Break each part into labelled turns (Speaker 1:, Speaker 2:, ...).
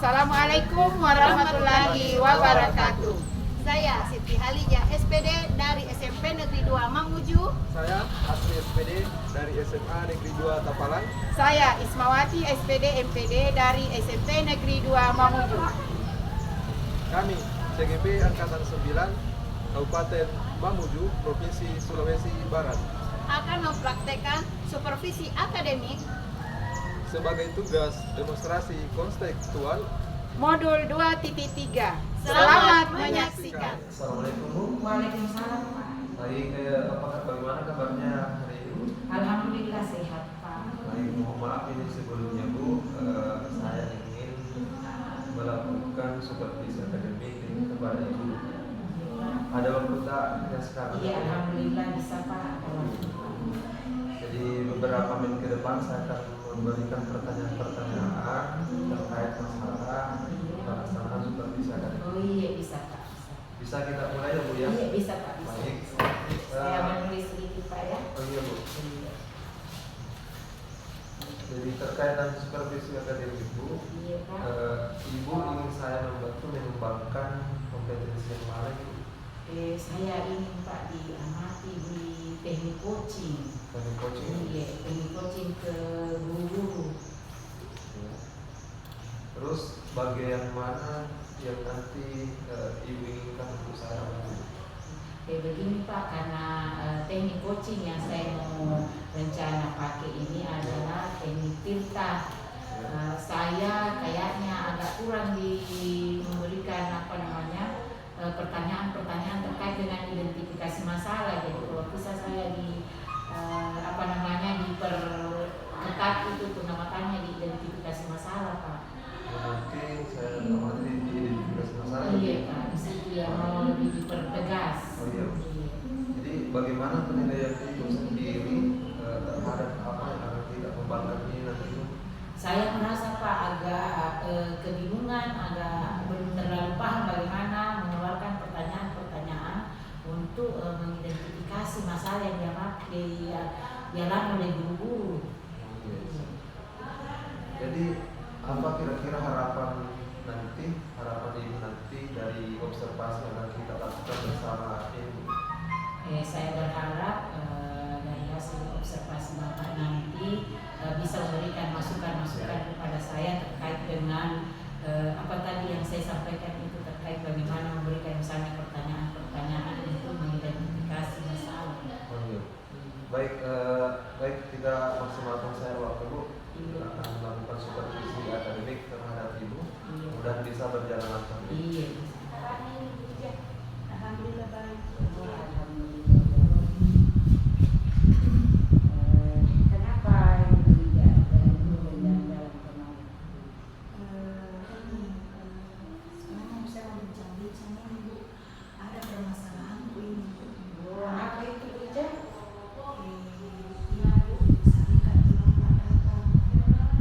Speaker 1: Wassalamualaikum warahmatullahi wabarakatuh.
Speaker 2: Saya Siti Halijah SPD dari SMP Negeri 2 Mamuju.
Speaker 3: Saya Asri SPD dari SMA Negeri 2 Tapalan.
Speaker 1: Saya Ismawati SPD MPD dari SMP Negeri 2 Mamuju.
Speaker 3: Kami CGP Angkatan 9 Kabupaten Mamuju, Provinsi Sulawesi Barat,
Speaker 2: Akan mempraktekkan supervisi akademik
Speaker 3: sebagai tugas demonstrasi kontekstual
Speaker 1: Modul 2.3.
Speaker 2: Selamat menyaksikan.
Speaker 4: Assalamualaikum Bu.
Speaker 5: Waalaikumsalam Pak.
Speaker 4: Baik, bagaimana kabarnya hari ini?
Speaker 5: Alhamdulillah sehat Pak.
Speaker 4: Baik, mohon maaf ini sebelumnya Bu, saya ingin melakukan supervisi akademik ini kepada Ibu. Ada waktu tak ya sekarang?
Speaker 5: Iya Alhamdulillah bisa Pak.
Speaker 4: Jadi beberapa menit ke depan saya akan memberikan pertanyaan-pertanyaan terkait masalah pelaksanaan supervisi akademik.
Speaker 5: Oh iya bisa Pak.
Speaker 4: Bisa kita mulai ya Bu ya?
Speaker 5: Iya bisa Pak. Bisa.
Speaker 4: Baik.
Speaker 5: Saya menulis sedikit Pak ya.
Speaker 4: Oh iya Bu. Jadi terkait dengan supervisi akademik Bu,
Speaker 5: Iya Pak.
Speaker 4: Ibu ingin saya membantu mengembangkan kompetensi yang mana Bu?
Speaker 5: Saya ingin Pak diamati di teknik coaching.
Speaker 4: Teknik coaching.
Speaker 5: Iya teknik coaching ke guru.
Speaker 4: Ya. Terus bagian mana yang nanti Ibu inginkan untuk saya bantu?
Speaker 5: Begini Pak, karena teknik coaching yang saya mau rencana pakai ini adalah teknik tirta. Saya kayaknya agak kurang memberikan pertanyaan-pertanyaan terkait dengan identifikasi masalah. Jadi kalau bisa saya diperketat itu pengamatannya di identifikasi masalah Pak.
Speaker 4: Nanti saya amati di identifikasi masalah.
Speaker 5: Iya Pak, di situ yang mau lebih dipertegas.
Speaker 4: Oh iya. Jadi bagaimana penilaian Ibu sendiri terhadap apa yang akan kita kembangkan ini nanti Bu?
Speaker 5: Saya merasa Pak agak kebingungan, agak belum terlalu paham bagaimana mengeluarkan pertanyaan-pertanyaan untuk mengidentifikasi masalah yang dialami oleh guru-guru.
Speaker 4: Jadi apa kira-kira harapan Ibu nanti dari observasi yang akan kita lakukan bersama Ibu?
Speaker 5: Saya berharap dari hasil observasi Bapak nanti bisa memberikan masukan-masukan kepada saya terkait dengan apa tadi yang saya sampaikan itu terkait bagaimana memberikan misalnya pertanyaan-pertanyaan untuk mengidentifikasi masalah.
Speaker 4: Oh iya. Baik kita maksimalkan saya waktu Bu. Kita akan melakukan supervisi akademik terhadap Ibu. Mudah bisa berjalan lancar.
Speaker 5: Iya.
Speaker 2: Alhamdulillah baik.
Speaker 5: Kenapa Ibu tidak jalan-jalan kemana?
Speaker 2: Sebenarnya saya mau bincang-bincang ini Bu. Ada permasalahan Bu ini Bu.
Speaker 5: Apa itu Ija?
Speaker 2: Iya Bu, misalnya kan terlambat datang.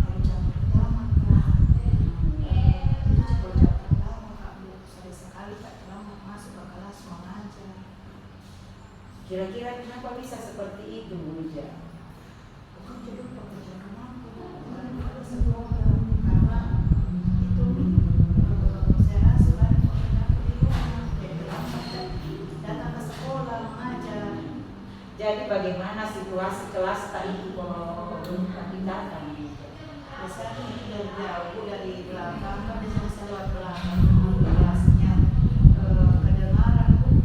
Speaker 2: Kalau jam pertama Kak, itu kalau jam pertama Kak Bu, sekali Kak terlambat masuk ke kelas mengajar.
Speaker 5: Kira-kira kenapa bisa seperti itu Bu Ija?
Speaker 2: Bukan jadi pekerjaan rumah Bu, bukan ada sebuah karena itu saya rasa banyak pekerjaan di rumah, jadi terlambat datang ke sekolah mengajar.
Speaker 5: Jadi bagaimana situasi kelas tadi kalau belum kami datang?
Speaker 2: Biasanya itu dari jauh dari belakang kan biasanya saya lewat belakang kelasnya kedengaran Bu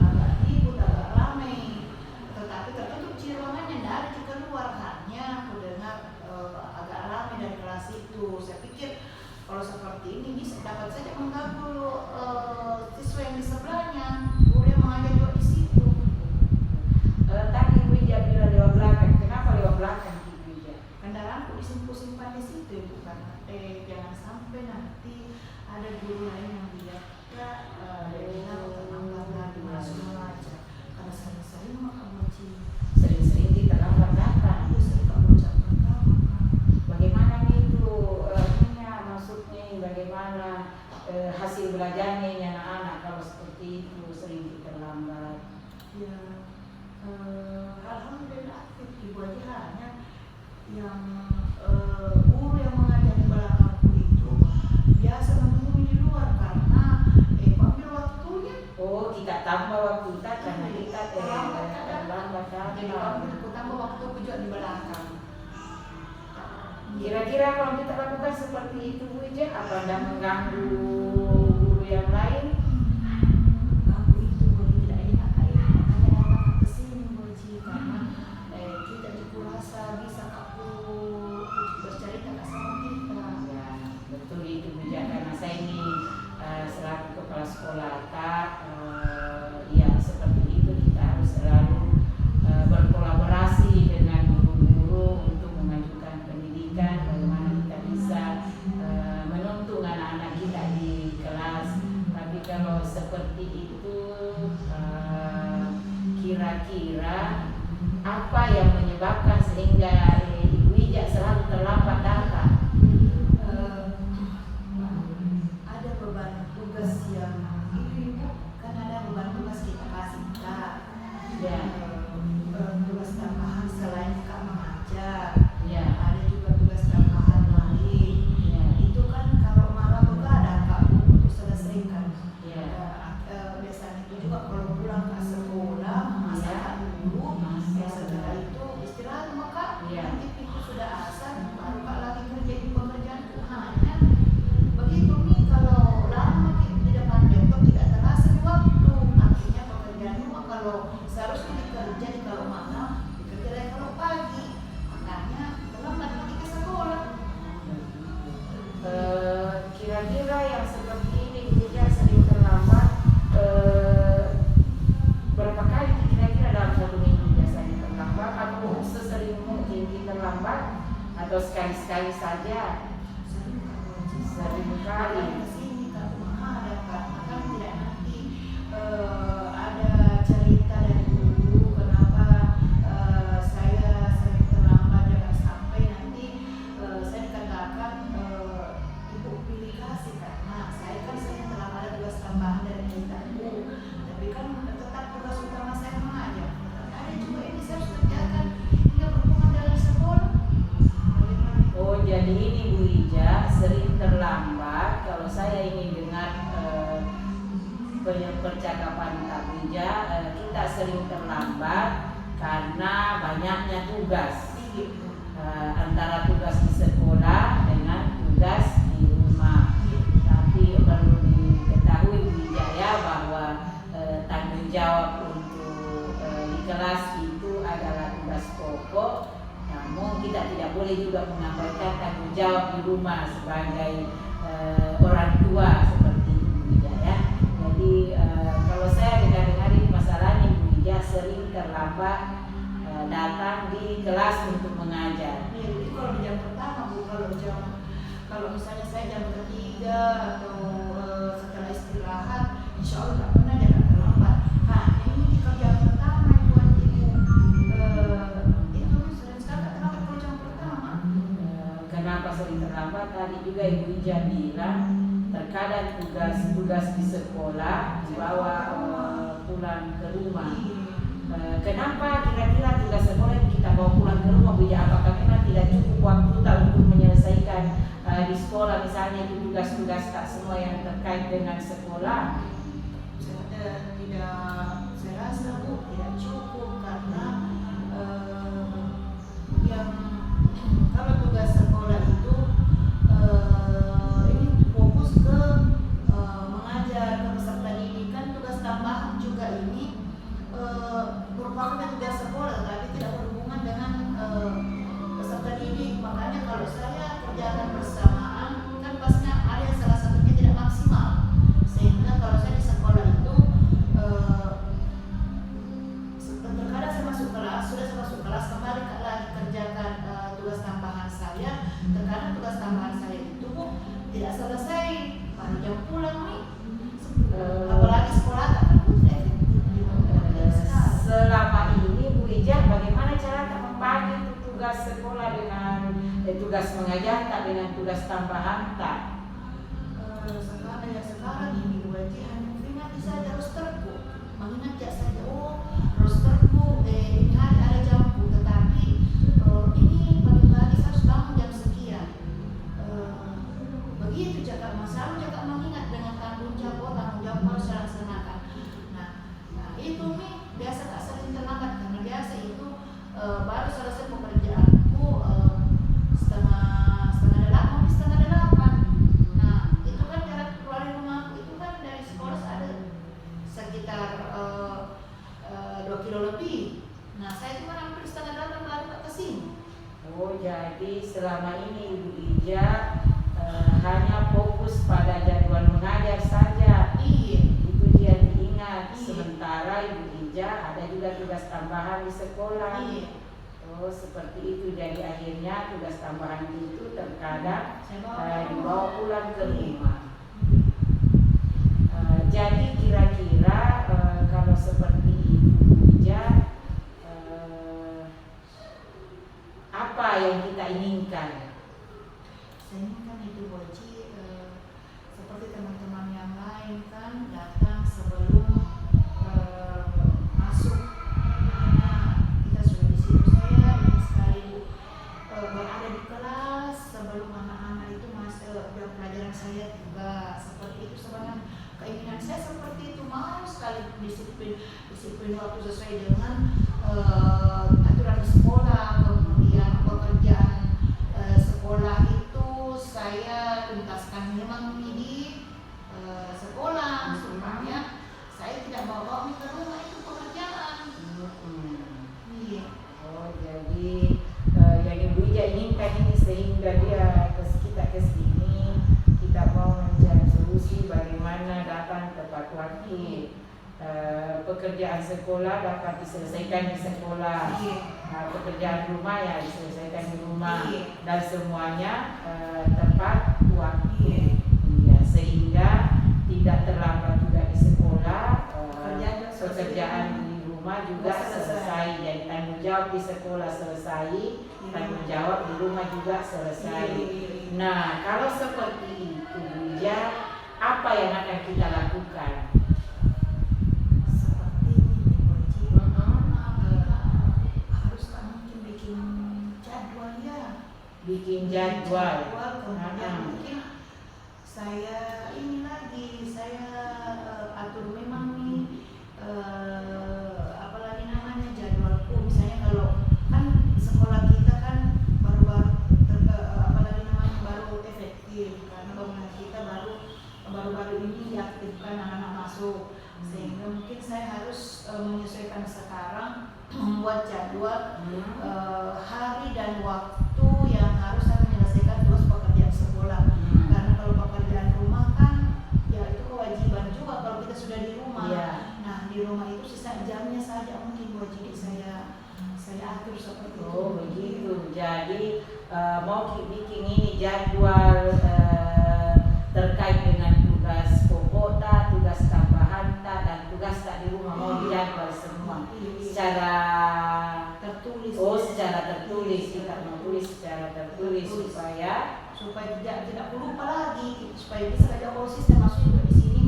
Speaker 2: agak ribut agak ramai, tetapi tertutup ruangannya tidak ada di keluar, hanya aku dengar agak ramai dari kelas itu. Saya pikir kalau seperti ini bisa dapat saja mengganggu siswa yang di sebelahnya, boleh mengajar juga di situ.
Speaker 5: Tadi Bu Ija bilang lewat belakang, kenapa lewat belakang Bu Ija?
Speaker 2: Kendaraanku disimpan di situ Bu, karena jangan sampai nanti ada guru lain yang lihat dari terlambat lagi masuk mengajar, karena sering-sering makan mochi,
Speaker 5: Sering-sering kita lambat datang.
Speaker 2: itu sering kamu jam pertama Kak.
Speaker 5: Bagaimana itu maksudnya bagaimana hasil belajarnya ini anak-anak kalau seperti itu sering terlambat?
Speaker 2: Ya alhamdulillah aktif Ibu aja hanya yang guru yang mengajar di belakangku itu
Speaker 5: jawab kita karena kita terlambat
Speaker 1: Jadi
Speaker 5: datang.
Speaker 1: waktu tambah waktu juga di belakang.
Speaker 5: Kira-kira kalau kita lakukan seperti itu Bu Ija, apa Anda mengganggu guru yang lain?
Speaker 2: Aku itu boleh tidak enak makanya datang ke sini Boji karena kita juga rasa bisa aku bercerita sama kita.
Speaker 5: Ya, betul itu Bu Ija, karena saya ini selaku kepala sekolah tak, ya seperti itu kita harus selalu berkolaborasi dengan guru-guru untuk memajukan pendidikan, bagaimana kita bisa menuntun anak-anak kita di kelas. Tapi kalau seperti itu, kira-kira apa yang menyebabkan sehingga Ibu Ija selalu terlambat datang?
Speaker 2: Ada beban tugas yang ibu kan ada beban tugas kita kasih kak.
Speaker 5: Ya.
Speaker 2: Tugas tambahan selain kak mengajar,
Speaker 5: Ya.
Speaker 2: ada juga tugas tambahan lain.
Speaker 5: Ya.
Speaker 2: Itu kan kalau malam begadang kak untuk selesaikan.
Speaker 5: Ya.
Speaker 2: Biasanya itu juga kalau pulang ke sekolah masakan dulu. Ya setelah itu istirahat maka
Speaker 5: Ya.
Speaker 2: nanti itu sudah asar baru kak lagi kerja di pekerjaan itu hanya begitu nih kalau lama di depan laptop tidak terasa di waktu akhirnya pekerjaan rumah kalau seharusnya dikerja di kalau malam dikerja dari kalau pagi makanya terlambat lagi ke sekolah.
Speaker 5: Kira-kira yang seperti ini juga sering terlambat, berapa kali kira-kira dalam satu minggu biasanya terlambat, atau sesering mungkin kita terlambat, atau sekali-sekali saja? Sering kali.
Speaker 2: Kesini kak ada kak kan tidak nanti ada cerita dari dulu kenapa saya sering terlambat jangan sampai nanti saya dikatakan ibu pilih kasih karena saya kan sering terlambat ada tugas tambahan dari ceritaku tapi kan tetap tugas utama saya mengajar ada juga ini saya harus kerjakan hingga berhubungan dalam sekolah. Bagaimana?
Speaker 5: Oh, jadi ini Bu Ija sering terlambat. Kalau saya ini dengar percakapan Kak Bu Ija, kita sering terlambat karena banyaknya tugas. Antara tugas di sekolah dengan tugas di rumah. Tapi perlu diketahui Bu Ija ya bahwa tanggung jawab untuk di kelas itu adalah tugas pokok. Namun kita tidak boleh juga mengabaikan tanggung jawab di rumah sebagai orang tua seperti itu Bu Ija ya. Jadi kalau saya dengar-dengar ini masalahnya Bu Ija sering terlambat datang di kelas untuk mengajar.
Speaker 2: Iya, jadi kalau di jam pertama Bu, kalau misalnya saya jam ketiga atau setelah istirahat, insya Allah nggak pernah jangan terlambat. Ini di jam pertama buat ibu itu sering sekali terlambat kalau jam pertama.
Speaker 5: Kenapa sering terlambat? Tadi juga Ibu Ija bilang terkadang tugas di sekolah dibawa pulang ke rumah. Kenapa kira-kira tugas sekolah itu kita bawa pulang ke rumah Bu Ija? Apakah memang tidak cukup waktu untuk menyelesaikan di sekolah misalnya itu tugas-tugas tak semua yang terkait dengan sekolah?
Speaker 2: Saya rasa Bu tidak cukup karena yang kalau tugas sekolah itu ini fokus ke mengajar ke peserta didikan, tugas tambahan juga ini merupakan tugas sekolah tapi tidak berhubungan dengan peserta didik. Makanya kalau saya kerjakan bersamaan kan pasnya ada yang salah satunya tidak maksimal sehingga kalau saya di sekolah itu terkadang saya masuk kelas kembali lagi kerjakan tugas tambahan saya. Terkadang tugas tambahan saya itu Bu tidak selesai baru jam pulang nih. Apalagi sekolah kan Bu tidak efektif.
Speaker 5: Selama ini Bu Ija bagaimana cara membagi tugas sekolah dengan tugas mengajar tak dengan tugas tambahan tak?
Speaker 2: Sekarang ini Bu Haji hanya mengingat saja rosterku, mengingat saja rosterku ini hari ada jamku, tetapi ini pagi-pagi harus bangun jam sekian. Begitu cakap masalah, cakap mengingat dengan tanggung jawab harus saya laksanakan. Nah itu
Speaker 5: Jadi selama ini Ibu Ija hanya fokus pada jadwal mengajar saja.
Speaker 2: Iya.
Speaker 5: Itu dia diingat.
Speaker 2: Iya.
Speaker 5: Sementara Ibu Ija ada juga tugas tambahan di sekolah.
Speaker 2: Iya.
Speaker 5: Oh, seperti itu. Jadi akhirnya tugas tambahan itu terkadang
Speaker 2: Saya bawa
Speaker 5: dibawa pulang ke rumah. Jadi kira-kira kalau seperti Ibu Ija, apa yang kita inginkan?
Speaker 2: Saya inginkan itu Boji seperti teman-teman yang lain kan datang sebelum masuk. Karena kita sudah di situ, saya ingin sekali berada di kelas sebelum anak-anak itu masuk jam pelajaran saya tiba. Seperti itu sebenarnya keinginan saya seperti itu, mau sekali disiplin waktu sesuai dengan aturan sekolah, kemudian pekerjaan sekolah itu saya tuntaskan memang di sekolah supaya saya tidak bawa ke rumah itu pekerjaan. Iya.
Speaker 5: Oh, jadi yang Ibu Ija inginkan ini sehingga kita kesini kita mau mencari solusi bagaimana datang tepat waktu. Pekerjaan sekolah dapat diselesaikan di sekolah, pekerjaan rumah ya diselesaikan di rumah, dan semuanya tepat waktu, ya, sehingga tidak terlambat juga di sekolah, pekerjaan di rumah juga selesai, jadi tanggung jawab di sekolah selesai, tanggung jawab di rumah juga selesai. Nah, kalau seperti itu ya, apa yang akan kita lakukan? Bikin jadwal.
Speaker 2: Kemudian mungkin saya ini lagi saya atur memang nih apalagi namanya jadwalku. Misalnya kalau kan sekolah kita kan baru apalagi namanya baru efektif karena bangunan kita baru ini diaktifkan anak-anak masuk, sehingga mungkin saya harus menyesuaikan sekarang membuat jadwal hari dan waktu yang harus saya menyelesaikan terus pekerjaan sekolah. Karena kalau pekerjaan rumah kan ya itu kewajiban juga kalau kita sudah di rumah. Nah di rumah itu sisa jamnya saja mungkin wajib saya atur seperti itu.
Speaker 5: Oh begitu. Jadi mau bikin ini jadwal terkait dengan tugas pokok, tugas tambahan, dan tugas tak di rumah mau dijadwal semua secara
Speaker 2: tertulis.
Speaker 5: Oh, secara tertulis, kita menulis secara tertulis supaya
Speaker 2: tidak lupa lagi, supaya bisa ada konsisten. Maksudnya di sini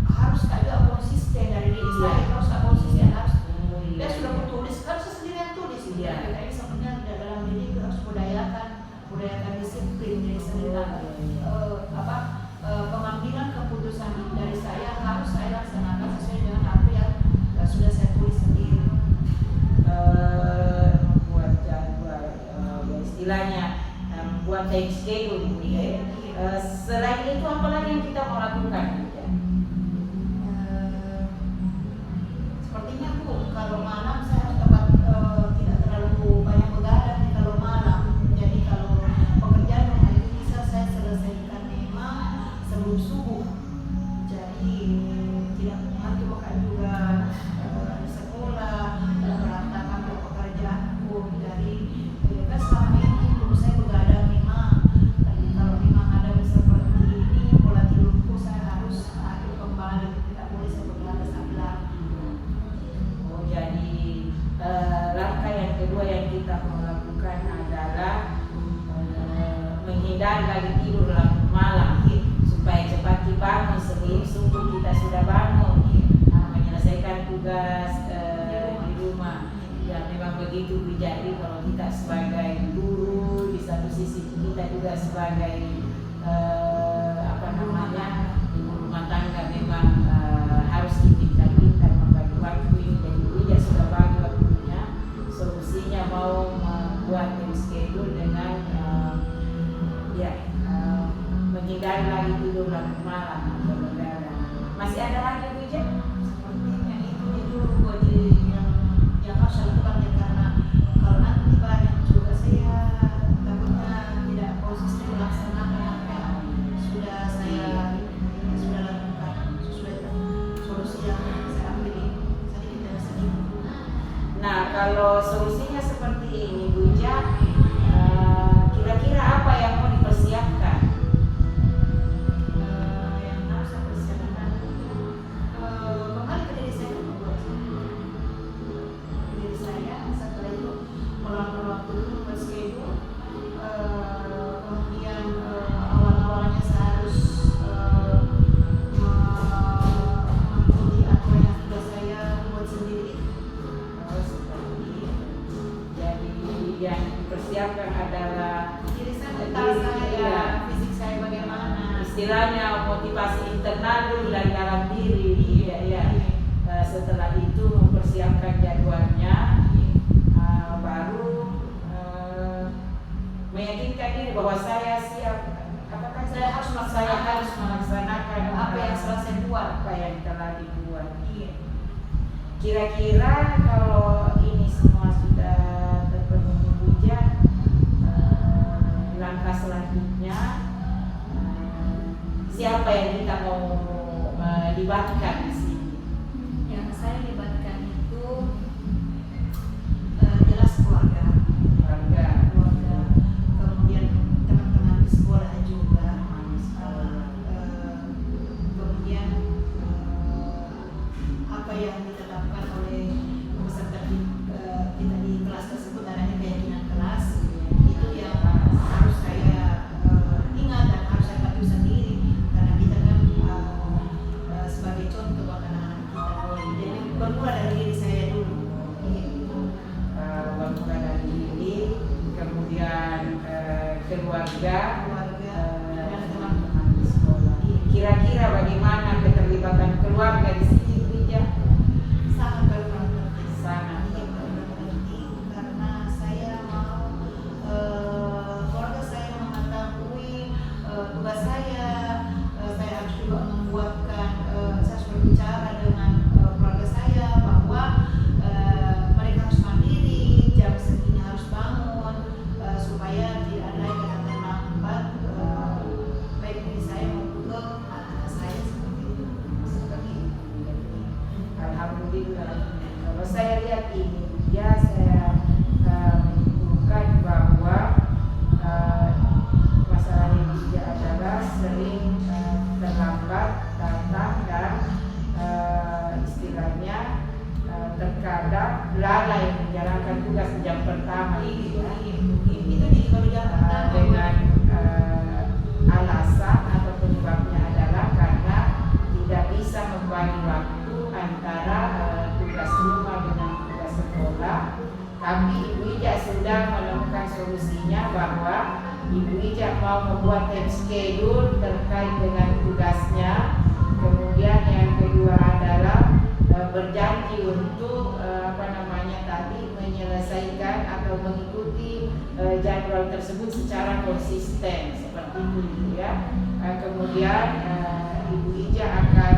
Speaker 2: harus ada konsisten dari diri saya, harus ada konsisten, harus dia sudah menulis, harus saya sendiri yang tulis. Ini sebenarnya dalam diri itu harus budayakan disiplin diri sendiri. Pengambilan keputusan dari saya harus saya laksanakan sesuai dengan apa yang sudah saya tulis sendiri.
Speaker 5: Membuat jadwal, istilahnya membuat time schedule. Selain itu apa lagi yang kita mau lakukan?
Speaker 2: Sepertinya Bu, kalau malam saya harus dapat tidak terlalu banyak begadang kalau malam. Jadi kalau pekerjaan rumah itu bisa saya selesaikan memang sebelum subuh. Jadi tidak ngantuk juga di sekolah, berantakan pekerjaanku dari kan selama ini dulu saya begadang memang. Tapi kalau memang ada seperti ini pola tidurku saya harus atur kembali, tidak boleh saya begadang sampai larut.
Speaker 5: Oh, jadi langkah yang kedua yang kita mau lakukan adalah menghindari lagi tidur malam supaya cepat dibangun sebelum subuh kita sudah bangun, menyelesaikan tugas di rumah. Ya memang begitu jadi kalau kita sebagai guru di satu sisi kita juga sebagai ibu rumah tangga memang harus pintar-pintar membagi waktu ini. Jadi dia sudah bagi waktunya, solusinya mau membuat time schedule dengan menghindari lagi tidur malam atau begadang. Masih ada lagi Bu Ija?
Speaker 2: Sepertinya itu dulu yang harus saya lakukan, karena kalau nanti banyak juga
Speaker 5: kalau solusinya seperti ini Bu Ija, kira-kira apa yang mau dipersiapkan?
Speaker 2: Yang harus saya persiapkan kembali ke diri saya dulu. Diri saya, setelah itu meluangkan waktu dulu buat schedule. Kemudian awal-awalnya saya harus mengikuti apa yang sudah saya buat sendiri.
Speaker 5: Jadi yang dipersiapkan adalah
Speaker 2: Diri saya, mental saya, fisik saya bagaimana.
Speaker 5: istilahnya motivasi internal dulu dari dalam diri, ya. Setelah itu mempersiapkan jadwalnya, baru meyakinkan diri bahwa saya siap. Apakah
Speaker 2: Saya harus
Speaker 5: melaksanakan
Speaker 2: apa yang telah saya buat.
Speaker 5: apa yang telah dibuat.
Speaker 2: Iya.
Speaker 5: Kira-kira kalau ini semua sudah terpenuhi Bu Ija, langkah selanjutnya siapa yang kita mau melibatkan di sini?
Speaker 2: Yang saya libatkan itu jelas keluarga, kemudian teman-teman di sekolah juga, kemudian apa yang ditetapkan oleh peserta kita di kelas tersebut, adanya keyakinan kelas, itu yang harus saya ingat dan harus saya patuhi sendiri, karena kita kan sebagai contoh buat anak-anak kita. Jadi bermula dari diri saya dulu.
Speaker 5: Bermula dari diri, kemudian keluarga,
Speaker 2: Dan
Speaker 5: teman-teman di sekolah. Kira-kira bagaimana keterlibatan keluarga di sini, Bu Ija?
Speaker 2: sangat berperan penting.
Speaker 5: Sangat.
Speaker 2: Iya, berperan penting karena saya mau keluarga saya mengetahui tugas saya. Saya harus juga membuatkan, saya harus berbicara dengan keluarga saya bahwa mereka harus mandiri, jam segini harus bangun, supaya tidak ada yang kata terlambat, baik diri saya maupun ke anak saya seperti itu.
Speaker 5: Alhamdulillah. Kalau saya lihat ini, ya saya menyimpulkan bahwa masalah yang juga adalah sering terlambat datang dan istilahnya terkadang lalai menjalankan tugas di jam pertama
Speaker 2: Itu
Speaker 5: ya.
Speaker 2: di kalau jam pertama
Speaker 5: Dengan alasan atau penyebabnya adalah karena tidak bisa membagi waktu antara tugas rumah dengan tugas sekolah. Tapi Ibu Ija sudah menemukan solusinya bahwa Ibu Ija mau membuat time schedule terkait dengan tugasnya. Kemudian yang kedua adalah berjanji untuk menyelesaikan atau mengikuti jadwal tersebut secara konsisten seperti itu ya. Kemudian Ibu Ija akan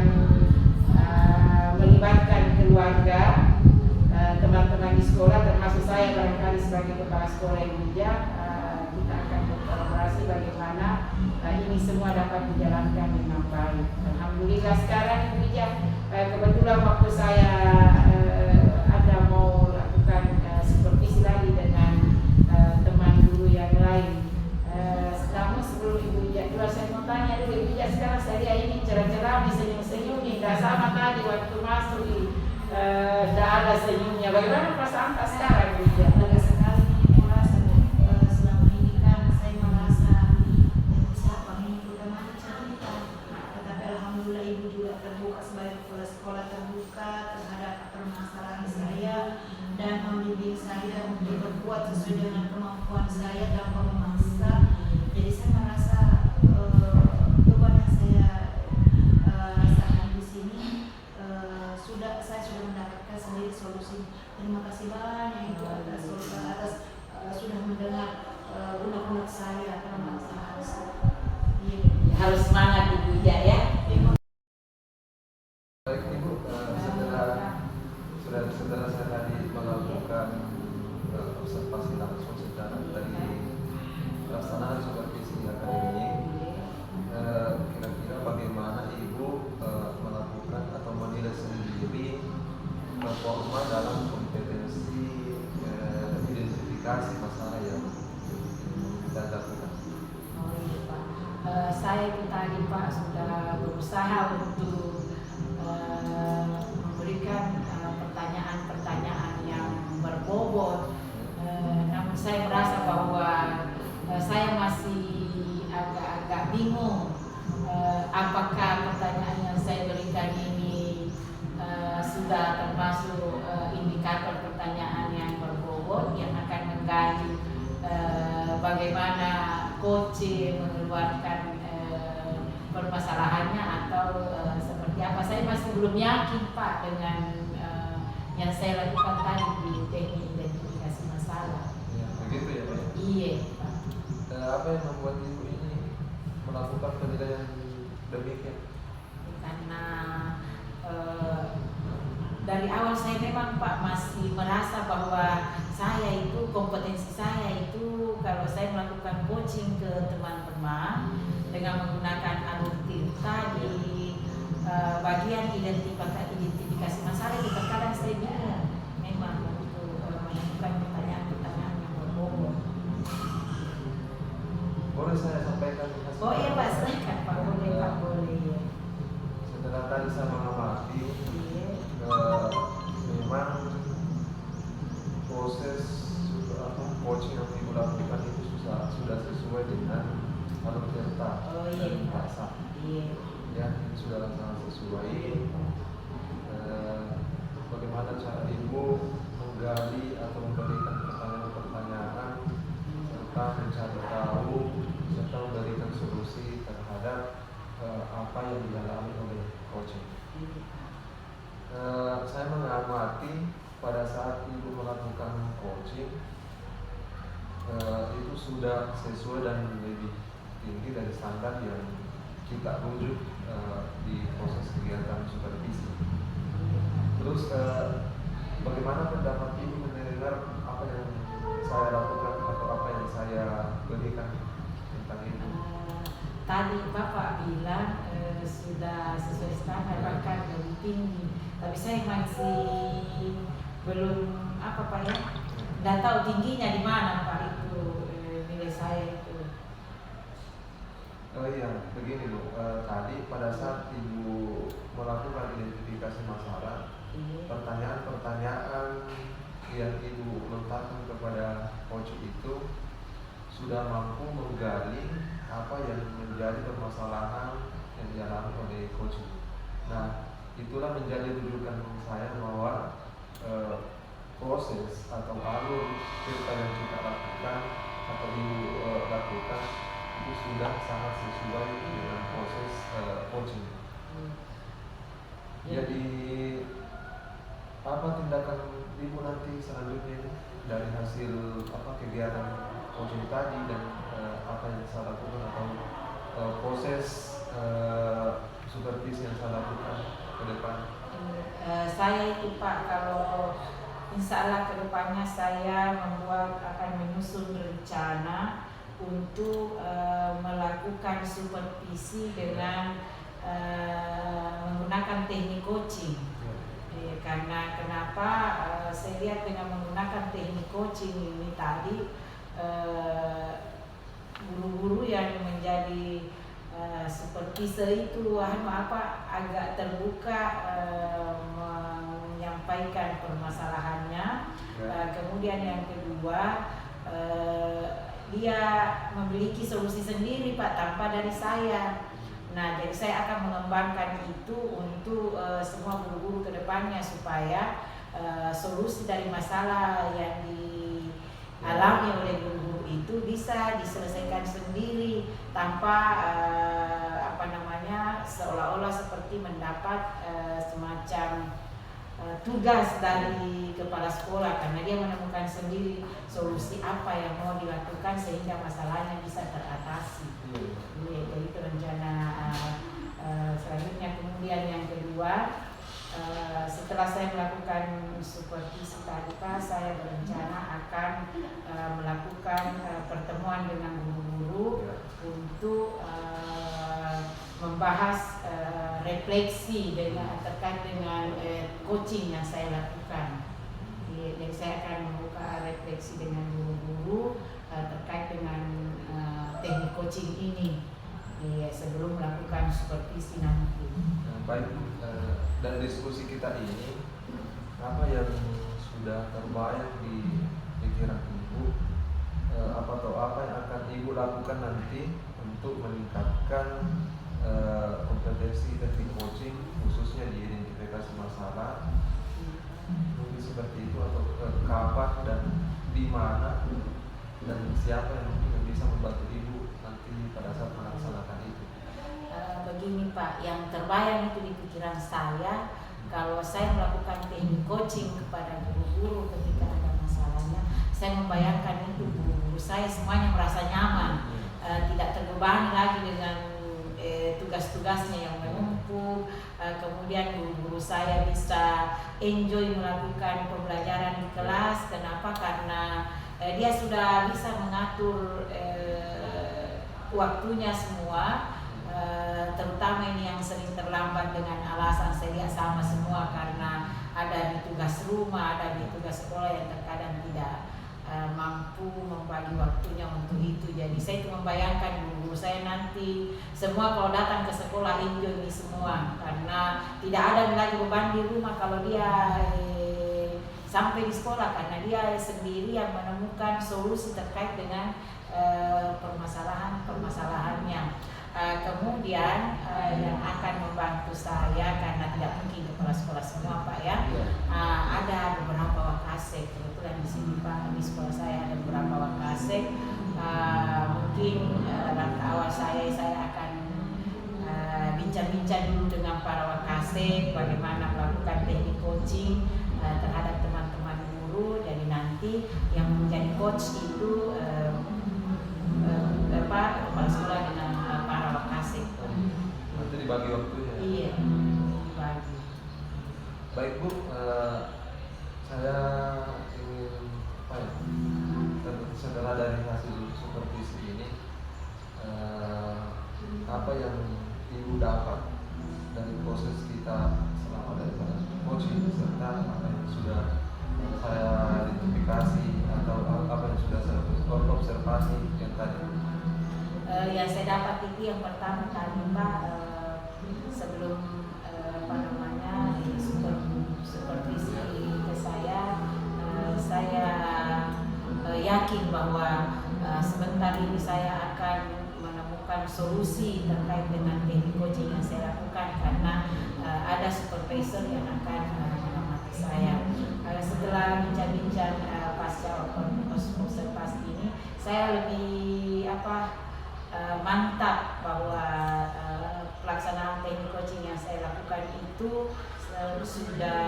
Speaker 5: melibatkan keluarga, teman-teman di sekolah, termasuk saya barangkali sebagai kepala sekolah Ibu Ija. Kita akan berkolaborasi bagaimana ini semua dapat dijalankan dengan baik. Alhamdulillah sekarang Ibu Ija, kebetulan waktu saya ada mau lakukan supervisi lagi dengan teman guru yang lain. Namun sebelum Ibu Ija, saya mau tanya dulu Ibu Ija, sekarang saya ini cerah-cerah, senyum-senyum, tidak sama tadi waktu masuk tidak ada senyumnya. Bagaimana perasaan tak sekarang Ibu Ija?
Speaker 2: Lega sekali merasa selama ini kan saya merasa siapa ini udah cerita, tetapi alhamdulillah Ibu juga terbuka sebagai kepala sekolah, terbuka terhadap permasalahan saya dan membimbing saya untuk berbuat sesuai dengan kemampuan saya tanpa memaksa. Jadi saya merasa beban yang saya rasakan di sini saya sudah mendapatkan sendiri solusi. Terima kasih banyak Ibu atas sudah mendengar unek-unek saya permasalahan saya.
Speaker 5: Harus semangat Ibu Ija ya.
Speaker 4: Baik Ibu, setelah saya tadi melakukan observasi langsung secara dari pelaksanaan supervisi akademi
Speaker 5: berusaha untuk memberikan pertanyaan-pertanyaan yang berbobot. Namun saya merasa bahwa saya masih agak bingung apakah pertanyaan yang saya berikan ini sudah termasuk indikator pertanyaan yang berbobot yang akan menggali bagaimana coaching mengeluarkan permasalahannya atau seperti apa. Saya masih belum yakin Pak dengan yang saya lakukan tadi di teknik identifikasi masalah.
Speaker 4: Ya, begitu ya Pak?
Speaker 5: Iya Pak.
Speaker 4: Apa yang membuat Ibu ini melakukan penilaian demikian?
Speaker 5: Karena dari awal saya memang Pak masih merasa bahwa saya itu, kompetensi saya itu kalau saya melakukan coaching ke teman-teman dengan menggunakan alur tinta di bagian identifikasi masalah itu terkadang saya bingung memang untuk menentukan pertanyaan-pertanyaan yang berbobot.
Speaker 4: Boleh saya sampaikan hasil?
Speaker 5: Oh iya Pak, silakan Pak, boleh Pak, boleh.
Speaker 4: Setelah tadi saya mengamati,
Speaker 5: Iya.
Speaker 4: memang proses coaching yang Ibu lakukan itu sudah sesuai dengan alur tinta
Speaker 5: Oh iya
Speaker 4: dan
Speaker 5: Pak.
Speaker 4: rasa.
Speaker 5: Iya.
Speaker 4: Ya, sudah sangat sesuai. Bagaimana cara Ibu menggali atau memberikan pertanyaan-pertanyaan serta mencari tahu serta memberikan solusi terhadap apa yang dialami oleh coaching. Saya mengamati pada saat Ibu melakukan coaching itu sudah sesuai dan lebih tinggi dari standar yang kita rujuk di proses kegiatan supervisi. Terus bagaimana pendapat Ibu mendengar apa yang saya lakukan atau apa yang saya berikan tentang itu?
Speaker 5: Tadi Bapak bilang sudah sesuai standar bahkan lebih tinggi, tapi saya masih belum apa Pak ya, nggak tahu tingginya di mana Pak itu nilai saya itu.
Speaker 4: Oh iya, begini Bu. Tadi pada saat Ibu melakukan identifikasi masalah, pertanyaan-pertanyaan yang Ibu lontarkan kepada coach itu sudah mampu menggali apa yang menjadi permasalahan yang dialami oleh coach. Nah, itulah menjadi rujukan saya bahwa proses atau alur cerita yang kita lakukan atau Ibu lakukan itu sudah sangat sesuai dengan proses coaching. Jadi apa tindakan Ibu nanti selanjutnya ini dari hasil kegiatan coaching tadi dan apa yang saya lakukan atau proses supervisi yang saya lakukan ke depan?
Speaker 5: Saya itu Pak, kalau insya Allah ke depannya saya akan menyusun rencana untuk melakukan supervisi dengan menggunakan teknik coaching. Karena kenapa saya lihat dengan menggunakan teknik coaching ini tadi guru-guru yang menjadi supervisor itu agak terbuka menyampaikan permasalahannya. Kemudian yang kedua dia memiliki solusi sendiri Pak tanpa dari saya. Nah, jadi saya akan mengembangkan itu untuk semua guru-guru ke depannya supaya solusi dari masalah yang dialami oleh guru-guru itu bisa diselesaikan sendiri tanpa seolah-olah seperti mendapat semacam tugas dari kepala sekolah, karena dia menemukan sendiri solusi apa yang mau dilakukan sehingga masalahnya bisa teratasi. Jadi itu rencana selanjutnya. Kemudian yang kedua, setelah saya melakukan supervisi tadi Pak, saya berencana akan melakukan pertemuan dengan guru-guru untuk membahas refleksi terkait dengan coaching yang saya lakukan. Jadi saya akan membuka refleksi dengan guru-guru terkait dengan teknik coaching ini. Iya, sebelum melakukan supervisi nanti.
Speaker 4: Nah, baik, dari diskusi kita ini, apa yang sudah terbayang di pikiran Ibu, apa yang akan Ibu lakukan nanti untuk meningkatkan kompetensi teknik coaching, khususnya di identifikasi masalah, mungkin seperti itu, atau kapan dan di mana dan siapa yang mungkin bisa membantu Ibu nanti pada saat melaksanakan itu.
Speaker 5: Begini Pak, yang terbayang itu di pikiran saya, kalau saya melakukan teknik coaching kepada guru-guru ketika ada masalahnya, saya membayangkan itu guru-guru saya semuanya merasa nyaman, tidak terbebani lagi dengan tugas-tugasnya yang menumpuk. Kemudian guru-guru saya bisa enjoy melakukan pembelajaran di kelas. Kenapa? Karena dia sudah bisa mengatur waktunya semua. Terutama ini yang sering terlambat dengan alasan saya lihat sama semua karena ada di tugas rumah, ada di tugas sekolah yang terkadang tidak mampu membagi waktunya untuk itu. Jadi saya itu membayangkan guru saya nanti semua kalau datang ke sekolah enjoy ini semua, karena tidak ada lagi beban di rumah kalau dia sampai di sekolah, karena dia sendiri yang menemukan solusi terkait dengan permasalahannya. Kemudian yang akan membantu saya, karena tidak mungkin kepala sekolah semua Pak ya, ada beberapa wakasek. Kebetulan di sini Pak, di sekolah saya ada beberapa wakasek. Mungkin langkah awal saya akan bincang-bincang dulu dengan para wakasek bagaimana melakukan teknik coaching terhadap teman-teman guru. Jadi nanti yang menjadi coach itu kepala sekolah dengan para wakasek.
Speaker 4: Nanti dibagi waktunya.
Speaker 5: Iya, dibagi.
Speaker 4: Baik Bu, saya ingin setelah dari hasil supervisi ini, apa yang Ibu dapat dari proses kita selama daripada coaching, serta apa yang sudah saya identifikasi atau apa yang sudah saya observasi yang tadi.
Speaker 5: Yang saya dapat itu yang pertama tadi Pak, sebelum supervisi ke saya yakin bahwa sebentar ini saya akan menemukan solusi terkait dengan teknik coaching yang saya lakukan, karena ada supervisor yang akan mengamati saya. Setelah bincang-bincang pasca observasi ini, saya lebih mantap bahwa pelaksanaan teknik coaching yang saya lakukan itu sudah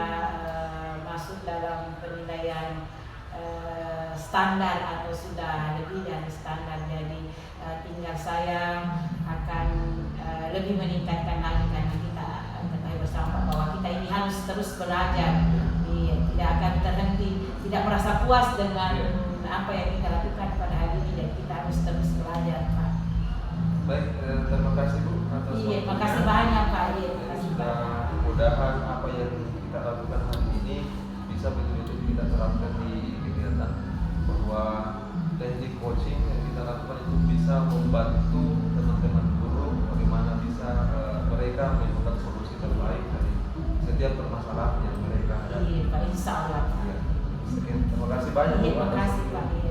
Speaker 5: masuk dalam penilaian standar atau sudah lebih dari standar. Jadi tinggal saya akan lebih meningkatkan lagi, karena kita ketahui bersama bahwa kita ini harus terus belajar, tidak akan terhenti, tidak merasa puas dengan apa yang kita lakukan pada hari ini, dan kita harus terus belajar Pak.
Speaker 4: Baik, terima kasih Bu atas
Speaker 5: Iya, terima kasih banyak Pak. Iya, terima kasih
Speaker 4: sudah
Speaker 5: banyak.
Speaker 4: mudahan apa yang kita lakukan hari ini bisa betul-betul kita terapkan di kegiatan, bahwa teknik coaching yang kita lakukan itu bisa membantu teman-teman guru bagaimana bisa mereka menemukan solusi terbaik dari setiap permasalahan yang mereka hadapi.
Speaker 5: Iya Pak, insya Allah.
Speaker 4: Ya. Terima kasih banyak Bu
Speaker 5: Iya, terima
Speaker 4: atas
Speaker 5: kasih Pak. Iya.